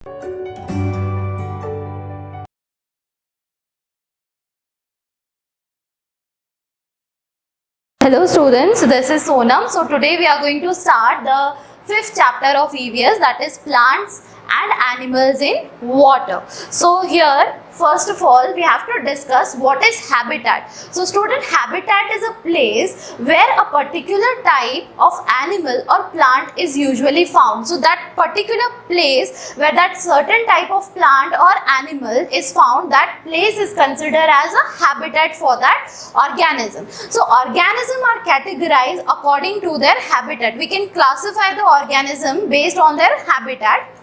Hello students, this is Sonam. So today we are going to start the fifth chapter of EVS, that is plants and animals in water. So here first of all we have to discuss what is habitat. So student, habitat is a place where a particular type of animal or plant is usually found. So that particular place where that certain type of plant or animal is found, that place is considered as a habitat for that organism. So organisms are categorized according to their habitat. We can classify the organism based on their habitat.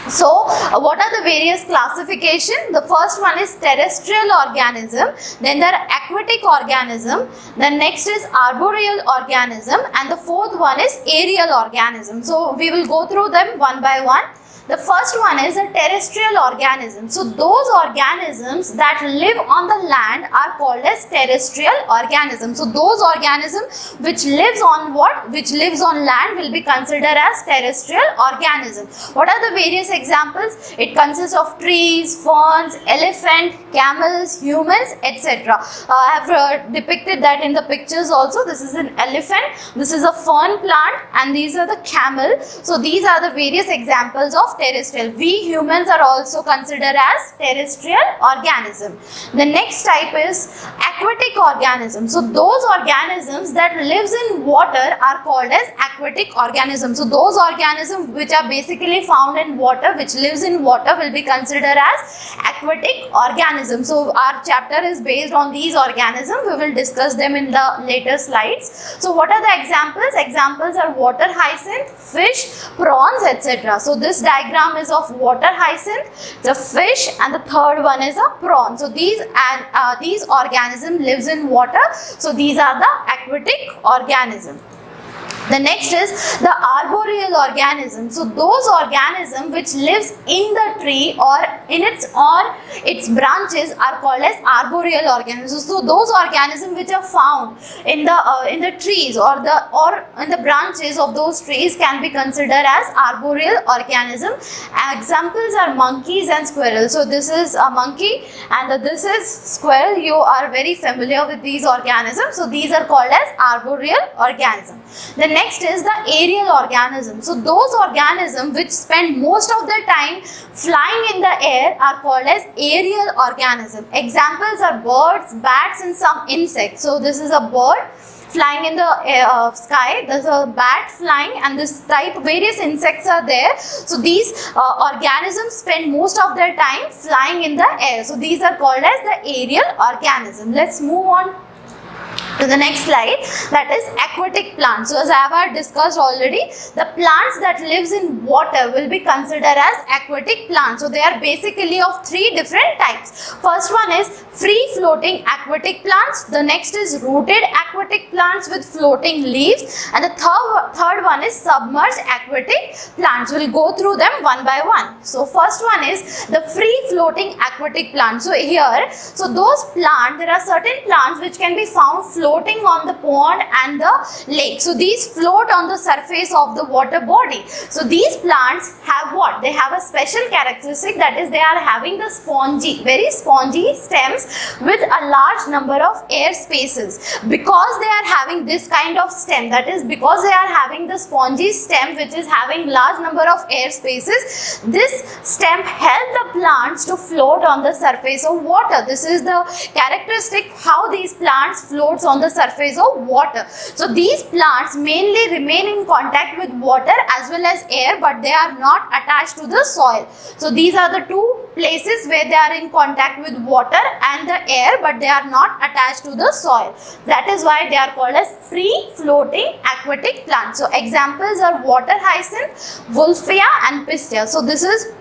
So what are the various classification? The first one is terrestrial organism, then there are aquatic organism, the next is arboreal organism, and the fourth one is aerial organism. So we will go through them one by one. The first one is a terrestrial organism. So those organisms that live on the land are called as terrestrial organisms. So those organisms which lives on what? Which lives on land will be considered as terrestrial organism. What are the various examples? It consists of trees, ferns, elephant, camels, humans, etc. I have depicted that in the pictures also. This is an elephant, this is a fern plant, and these are the camel. So these are the various examples of terrestrial. We humans are also considered as terrestrial organism. The next type is aquatic organism. So those organisms that lives in water are called as aquatic organisms. So those organisms which are basically found in water, which lives in water, will be considered as aquatic organisms. So our chapter is based on these organisms. We will discuss them in the later slides. So what are the examples? Examples are water hyacinth, fish, prawns, etc. So this diagram is of water hyacinth, the fish, and the third one is a prawn. So these organism lives in water. So these are the aquatic organism. The next is the arboreal organism. So those organisms which lives in the tree or in its branches are called as arboreal organisms. So those organisms which are found in the trees or in the branches of those trees can be considered as arboreal organism. Examples are monkeys and squirrels. So this is a monkey and this is squirrel. You are very familiar with these organisms. So these are called as arboreal organism. The next is the aerial organism. So those organisms which spend most of their time flying in the air are called as aerial organism. Examples are birds, bats, and some insects. So this is a bird flying in the sky, there's a bat flying, and this type various insects are there. So these organisms spend most of their time flying in the air. So these are called as the aerial organism. Let's move on to the next slide, that is aquatic plants. So as I have discussed already, the plants that lives in water will be considered as aquatic plants. So they are basically of three different types. First one is free floating aquatic plants, the next is rooted aquatic plants with floating leaves, and the third one is submerged aquatic plants. We'll go through them one by one. So first one is the free floating aquatic plants. So here, so those plants, there are certain plants which can be found floating on the pond and the lake. So these float on the surface of the water body. So these plants have what? They have a special characteristic, that is they are having the very spongy stems with a large number of air spaces. Because they are having this kind of stem, that is because they are having the spongy stem which is having large number of air spaces, this stem help the plants to float on the surface of water. This is the characteristic how these plants floats on the surface of water. So these plants mainly remain in contact with water as well as air, but they are not attached to the soil. So these are the two places where they are in contact with water and the air, but they are not attached to the soil. That is why they are called as free floating aquatic plants. So examples are water hyacinth, wolffia, and pistia. So this is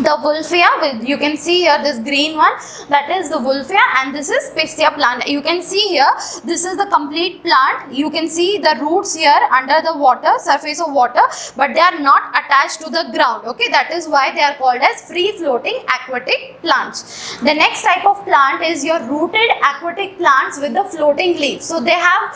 the Wolffia, you can see here this green one, that is the Wolffia, and this is Pistia plant. You can see here, this is the complete plant. You can see the roots here under the water, surface of water, but they are not attached to the ground. Okay, that is why they are called as free floating aquatic plants. The next type of plant is your rooted aquatic plants with the floating leaves. So they have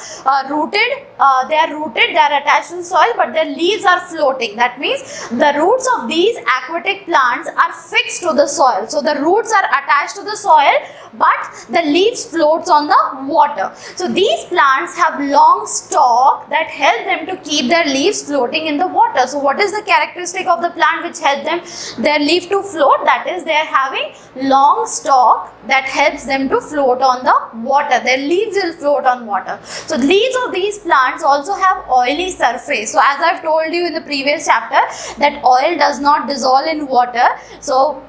they are attached to the soil, but their leaves are floating. That means the roots of these aquatic plants are fixed to the soil. So the roots are attached to the soil, but the leaves floats on the water. So these plants have long stalk that help them to keep their leaves floating in the water. So what is the characteristic of the plant which help them their leaf to float? That is, they are having long stalk that helps them to float on the water. Their leaves will float on water. So leaves of these plants also have oily surface. So as I've told you in the previous chapter that oil does not dissolve in water. So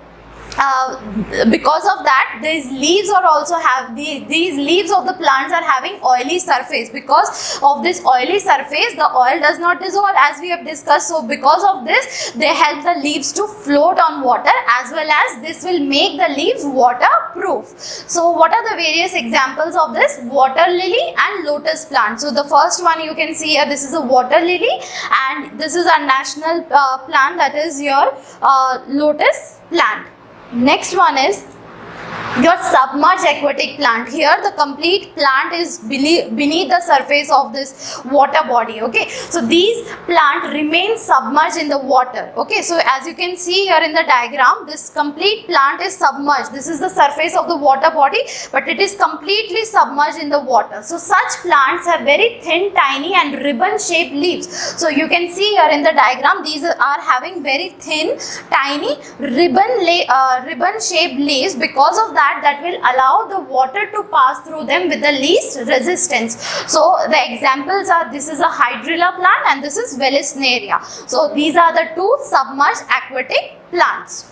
because of that, these leaves are also these leaves of the plants are having oily surface. Because of this oily surface, the oil does not dissolve, as we have discussed. So because of this, they help the leaves to float on water, as well as this will make the leaves waterproof. So what are the various examples of this? Water lily and lotus plant. So the first one you can see here, this is a water lily, and this is our national plant, that is your lotus plant. Next one is your submerged aquatic plant. Here the complete plant is beneath the surface of this water body. Okay, so these plant remain submerged in the water. Okay, so as you can see here in the diagram, this complete plant is submerged. This is the surface of the water body, but it is completely submerged in the water. So such plants have very thin, tiny and ribbon shaped leaves. So you can see here in the diagram, these are having very thin, tiny ribbon shaped leaves. Because of that will allow the water to pass through them with the least resistance. So the examples are, this is a hydrilla plant and this is Vallisneria. So these are the two submerged aquatic plants.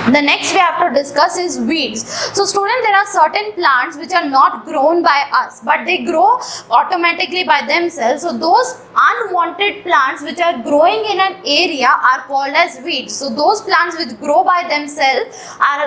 The next we have to discuss is weeds. So students, there are certain plants which are not grown by us, but they grow automatically by themselves. So those unwanted plants which are growing in an area are called as weeds. So those plants which grow by themselves,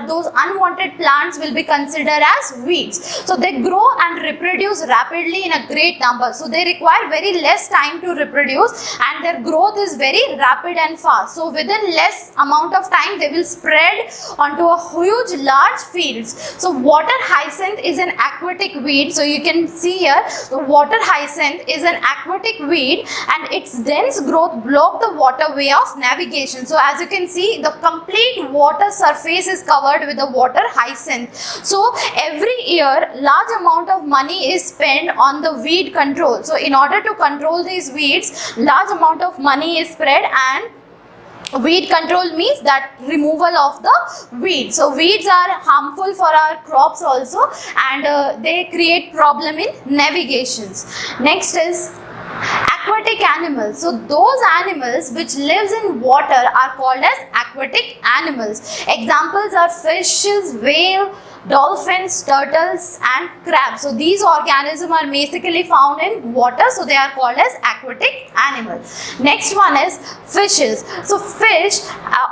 those unwanted plants will be considered as weeds. So they grow and reproduce rapidly in a great number. So they require very less time to reproduce, and their growth is very rapid and fast. So within less amount of time, they will spread onto a huge large fields. So water hyacinth is an aquatic weed. So you can see here, the water hyacinth is an aquatic weed and its dense growth block the waterway of navigation. So as you can see, the complete water surface is covered with the water hyacinth. So every year large amount of money is spent on the weed control. So in order to control these weeds, large amount of money is spread, and weed control means that removal of the weeds. So weeds are harmful for our crops also, and they create problem in navigations. Next is aquatic animals. So those animals which lives in water are called as aquatic animals. Examples are fishes, whale, dolphins, turtles and crabs. So these organisms are basically found in water, so they are called as aquatic animals. Next one is fishes. So fish,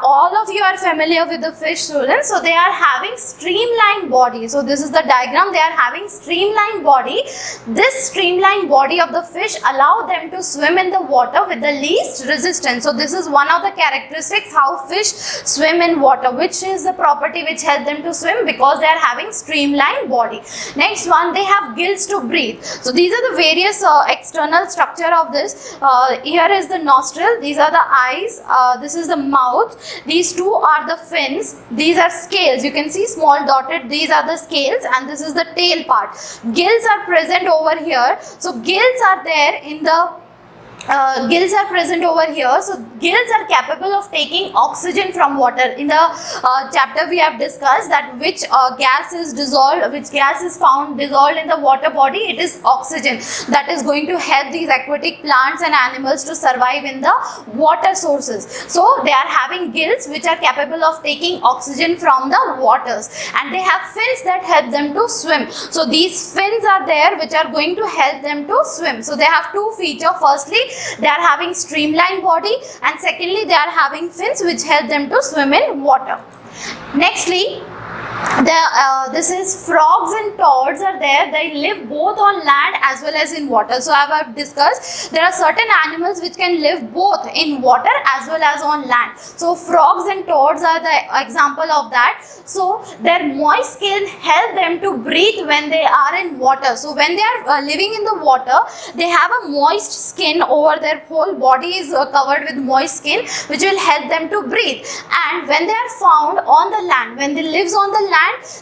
all of you are familiar with the fish, students. So they are having streamlined body. So this is the diagram. They are having streamlined body. This streamlined body of the fish allow them to swim in the water with the least resistance. So this is one of the characteristics how fish swim in water, which is the property which help them to swim, because they are having streamlined body. Next one, they have gills to breathe. So these are the various external structure of this. Here is the nostril, these are the eyes, this is the mouth, these two are the fins, these are scales. You can see small dotted, these are the scales, and this is the tail part. Gills are present over here. So gills are there in the gills are present over here. So gills are capable of taking oxygen from water. In the chapter we have discussed that which gas is dissolved, which gas is found dissolved in the water body. It is oxygen that is going to help these aquatic plants and animals to survive in the water sources. So they are having gills which are capable of taking oxygen from the waters, and they have fins that help them to swim. So these fins are there which are going to help them to swim. So they have two features. Firstly, they are having streamlined body, and secondly they are having fins which help them to swim in water. Nextly, this is frogs and toads are there. They live both on land as well as in water. So I have discussed there are certain animals which can live both in water as well as on land. So frogs and toads are the example of that. So their moist skin help them to breathe when they are in water. So when they are living in the water, they have a moist skin over their whole body is covered with moist skin, which will help them to breathe. And when they are found on the land, when they lives on the land,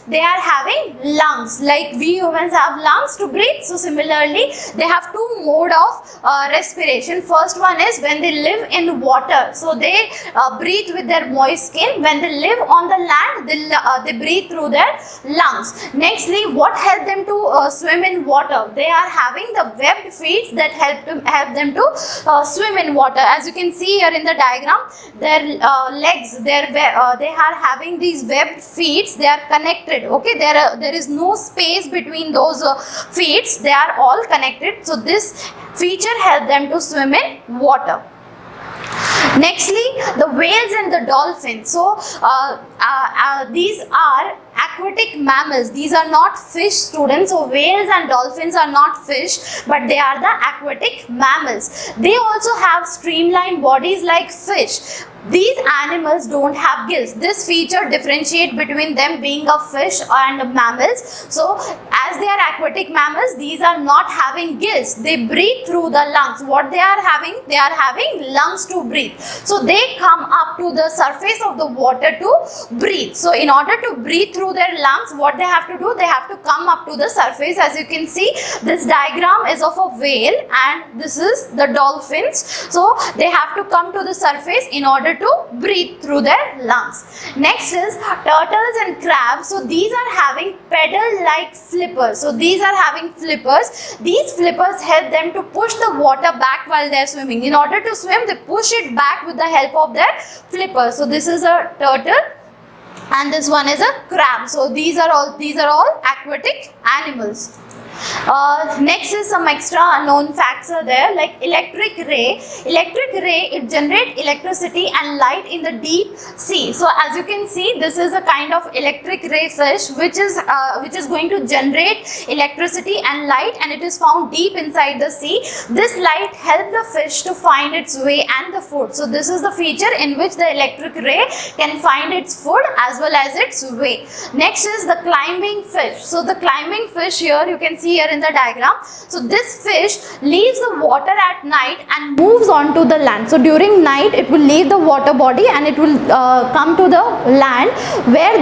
they are having lungs, like we humans have lungs to breathe. So similarly they have two mode of respiration. First one is when they live in water, so they breathe with their moist skin. When they live on the land, they breathe through their lungs. Nextly, what help them to swim in water? They are having the webbed feet that help them to swim in water. As you can see here in the diagram, their legs, they are having these webbed feet. They are connected. Okay, there is no space between those feet. They are all connected. So this feature help them to swim in water. Nextly, the whales and the dolphins. So these are aquatic mammals. These are not fish, students. So whales and dolphins are not fish, but they are the aquatic mammals. They also have streamlined bodies like fish. These animals don't have gills. This feature differentiates between them being a fish and mammals. So as they are aquatic mammals, these are not having gills. They breathe through the lungs. What they are having? They are having lungs to breathe. So they come up to the surface of the water to breathe. So in order to breathe through their lungs, what they have to do? They have to come up to the surface. As you can see, this diagram is of a whale and this is the dolphins. So they have to come to the surface in order to breathe through their lungs. Next is turtles and crabs. So these are having pedal-like flippers. So these are having flippers. These flippers help them to push the water back while they are swimming. In order to swim, they push it back with the help of their flippers. So this is a turtle and this one is a crab. So these are all aquatic animals. Next is some extra known facts are there, like electric ray. Electric ray, it generates electricity and light in the deep sea. So as you can see, this is a kind of electric ray fish which is going to generate electricity and light, and it is found deep inside the sea. This light helps the fish to find its way and the food. So this is the feature in which the electric ray can find its food as well as its way. Next is the climbing fish. So the climbing fish, here you can see here in the diagram. So this fish leaves the water at night and moves on to the land. So during night it will leave the water body and it will come to the land where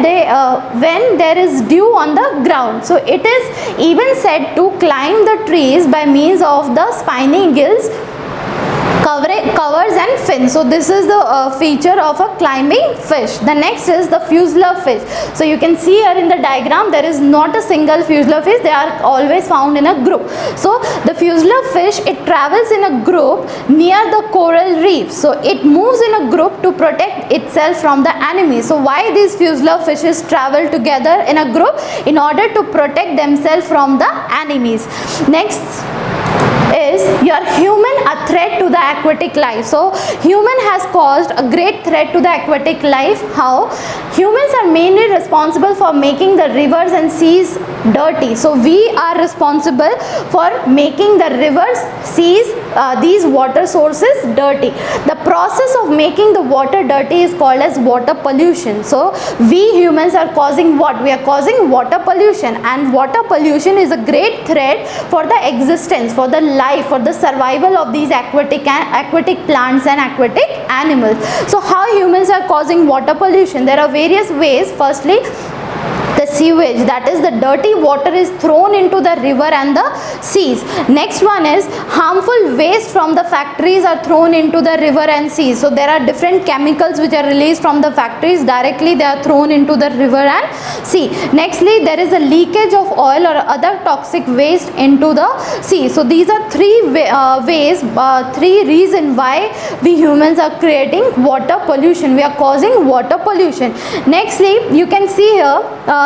when there is dew on the ground. So it is even said to climb the trees by means of the spiny gills, covers and fins. So this is the feature of a climbing fish. The next is the fusular fish. So you can see here in the diagram, there is not a single fusular fish. They are always found in a group. So the fusular fish, it travels in a group near the coral reef. So it moves in a group to protect itself from the enemy. So why these fusular fishes travel together in a group? In order to protect themselves from the enemies. Next is your human a threat to the aquatic life. So human has caused a great threat to the aquatic life. How? Humans are mainly responsible for making the rivers and seas dirty. So we are responsible for making the rivers, seas, these water sources dirty. The process of making the water dirty is called as water pollution. So we humans are causing what? We are causing water pollution, and water pollution is a great threat for the existence, for the life, for the survival of these aquatic plants and aquatic animals. So how humans are causing water pollution? There are various ways. Firstly, the sewage, that is the dirty water, is thrown into the river and the seas. Next one is harmful waste from the factories are thrown into the river and seas. So there are different chemicals which are released from the factories, directly they are thrown into the river and sea. Nextly, there is a leakage of oil or other toxic waste into the sea. So these are three reasons why we humans are creating water pollution. We are causing water pollution. Nextly, you can see here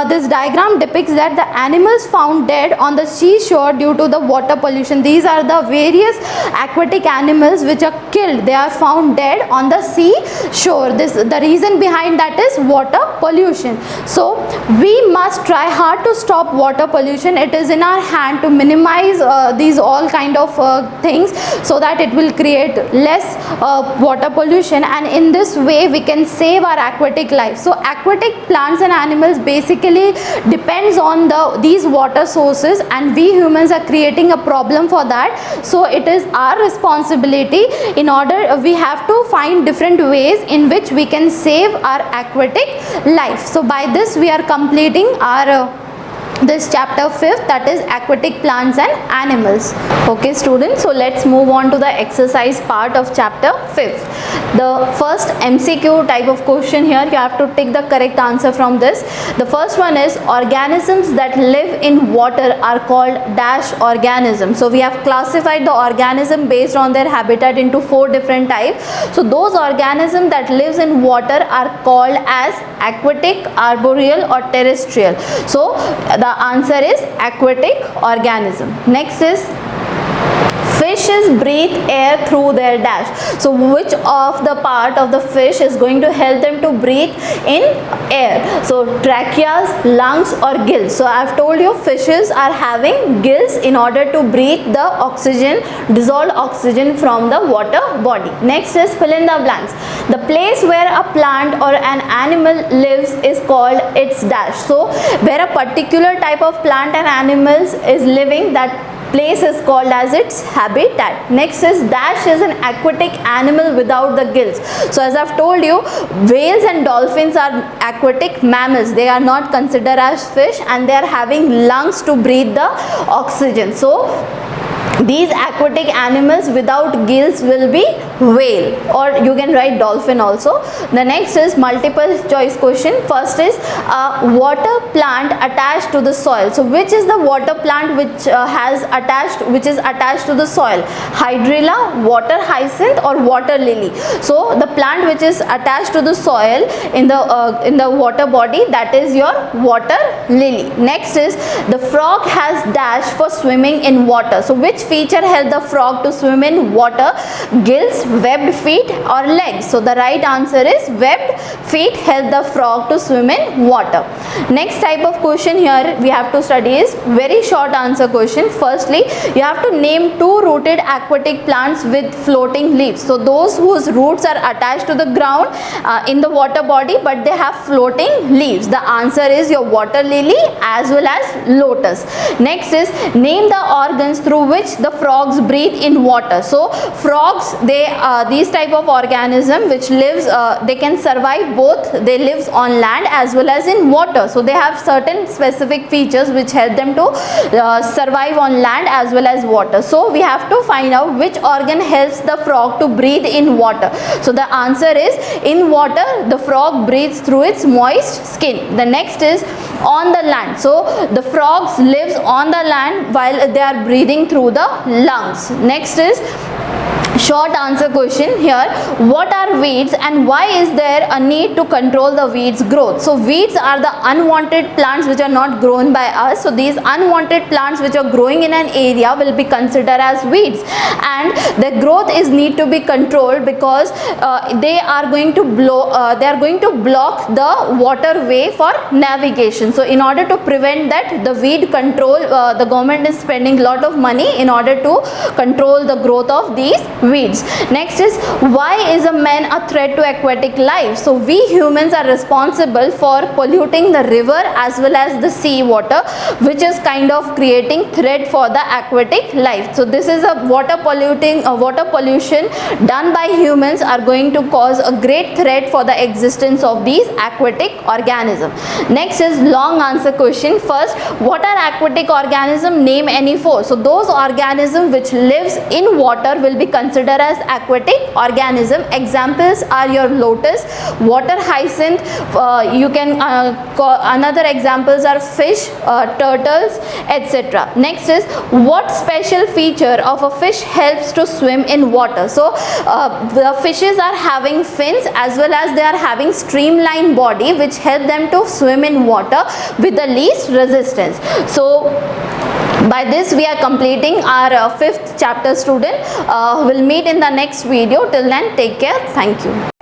this diagram depicts that the animals found dead on the seashore due to the water pollution. These are the various aquatic animals which are killed. They are found dead on the seashore. The reason behind that is water pollution. So we must try hard to stop water pollution. It is in our hand to minimize these all kind of things, so that it will create less water pollution, and in this way we can save our aquatic life. So aquatic plants and animals basically depends on these water sources, and we humans are creating a problem for that. So it is our responsibility. In order, we have to find different ways in which we can save our aquatic life. So by this we are completing our this chapter 5th, that is aquatic plants and animals. Okay students, so let's move on to the exercise part of chapter 5th. The first MCQ type of question here, you have to take the correct answer from this. The first one is, organisms that live in water are called dash organisms. So we have classified the organism based on their habitat into 4 different types. So those organisms that lives in water are called as aquatic, arboreal or terrestrial. So the answer is aquatic organism. Next is, fishes breathe air through their dash. So which of the part of the fish is going to help them to breathe in air? So tracheas, lungs or gills. So I have told you fishes are having gills in order to breathe the oxygen, dissolved oxygen from the water body. Next is fill in the blanks. The place where a plant or an animal lives is called its dash. So where a particular type of plant and animals is living, that place is called as its habitat. Next is, dash is an aquatic animal without the gills. So as I've told you, whales and dolphins are aquatic mammals. They are not considered as fish, and they are having lungs to breathe the oxygen. So these aquatic animals without gills will be whale, or you can write dolphin also. The next is multiple choice question. First is water plant attached to the soil. So which is the water plant which is attached to the soil? Hydrilla, water hyacinth or water lily? So the plant which is attached to the soil in the water body, that is your water lily. Next is, the frog has dash for swimming in water. So which feature help the frog to swim in water? Gills, webbed feet or legs? So the right answer is webbed feet help the frog to swim in water. Next type of question here we have to study is very short answer question. Firstly, you have to name 2 rooted aquatic plants with floating leaves. So those whose roots are attached to the ground in the water body, but they have floating leaves. The answer is your water lily as well as lotus. Next is, name the organs through which the frogs breathe in water. So frogs, these type of organism which lives, they can survive both, they live on land as well as in water. So they have certain specific features which help them to survive on land as well as water. So we have to find out which organ helps the frog to breathe in water. So the answer is, in water the frog breathes through its moist skin. The next is, on the land. So the frogs lives on the land while they are breathing through the lungs. Next is short answer question here. What are weeds and why is there a need to control the weeds growth? So weeds are the unwanted plants which are not grown by us. So these unwanted plants which are growing in an area will be considered as weeds, and the growth is need to be controlled because they are going to block the waterway for navigation. So in order to prevent that, the weed control, the government is spending a lot of money in order to control the growth of these weeds. Next is, why is a man a threat to aquatic life? So we humans are responsible for polluting the river as well as the sea water, which is kind of creating threat for the aquatic life. So this is a water pollution done by humans are going to cause a great threat for the existence of these aquatic organisms. Next is long answer question. First, what are aquatic organisms? Name any 4. So those organisms which lives in water will be considered consider as aquatic organism. Examples are your lotus, water hyacinth. You can call another examples are fish, turtles, etc. Next is, what special feature of a fish helps to swim in water? So the fishes are having fins as well as they are having streamlined body which help them to swim in water with the least resistance. So by this we are completing our fifth chapter, student. We'll meet in the next video. Till then, take care. Thank you.